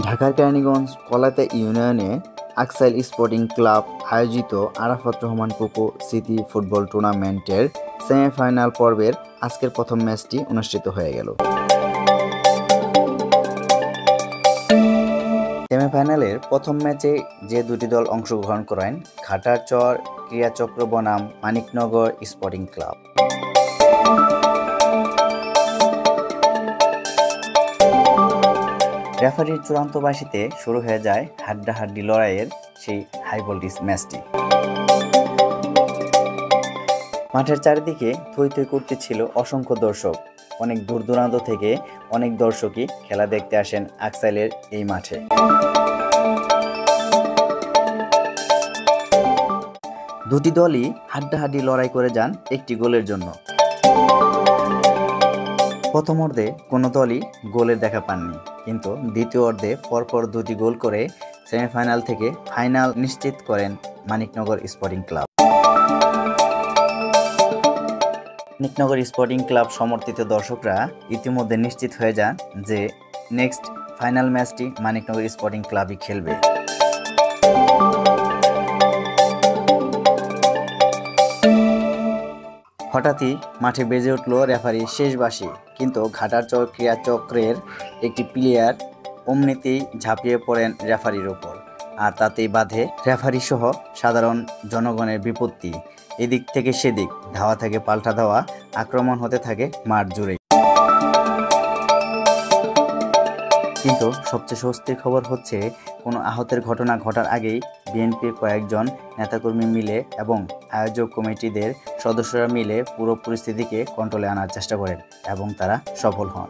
ঢাকার কেরানীগঞ্জ কলাতা ইউনিয়নে আকসাইল sporting club আয়োজিত আরাফাত রহমান কোকো স্মৃতি ফুটবল টুর্নামেন্টের সেমিফাইনাল পর্বের আজকের প্রথম ম্যাচটি অনুষ্ঠিত হয়ে গেল। সেমিফাইনালের প্রথম ম্যাচে যে দুটি দল অংশগ্রহণ করেন ঘাটারচর ক্রীড়াচক্র বনাম মানিকনগর স্পোর্টিং ক্লাব। রেফারির চূড়ান্ত বাঁশিতে শুরু হয়ে যায় হাড্ডাহাড্ডি লড়াইয়ের সেই হাই ভোল্টেজ ম্যাচটি। মাঠের চারিদিকে থই থই করতেছিল অসংখ্য দর্শক। অনেক দূর দূরান্ত থেকে অনেক দর্শকই খেলা দেখতে আসেন আকসাইলের এই মাঠে। দুটি দলই হাড্ডাহাড্ডি লড়াই করে যান একটি গোলের জন্য। প্রথম অর্ধে কোনো দলই গোলের দেখা পাননি, কিন্তু দ্বিতীয় অর্ধে পরপর দুটি গোল করে সেমিফাইনাল থেকে ফাইনাল নিশ্চিত করেন Maniknagar sporting club. Maniknagar sporting club সমর্থিত দর্শকরা ইতিমধ্যে নিশ্চিত হয়ে যান যে নেক্সট ফাইনাল ম্যাচটি মানিকনগর স্পোর্টিং ক্লাবই খেলবে। হঠাৎই মাঠে বেজে উঠল রেফারির শেষ বাঁশি, কিন্তু ঘাটারচর ক্রীড়াচক্রের একটি প্লেয়ার অমনিতেই ঝাঁপিয়ে পড়েন রেফারির ওপর, আর তাতেই বাধে রেফারি সহ সাধারণ জনগণের বিপত্তি। এদিক থেকে সেদিক ধাওয়া থেকে পাল্টা ধাওয়া, আক্রমণ হতে থাকে মাঠ জুড়ে। কিন্তু সবচেয়ে স্বস্তির খবর হচ্ছে কোনো আহতের ঘটনা ঘটার আগেই বিএনপির কয়েকজন নেতাকর্মী মিলে এবং আয়োজক কমিটিদের সদস্যরা মিলে পুরো পরিস্থিতিকে কন্ট্রোলে আনার চেষ্টা করেন এবং তারা সফল হন।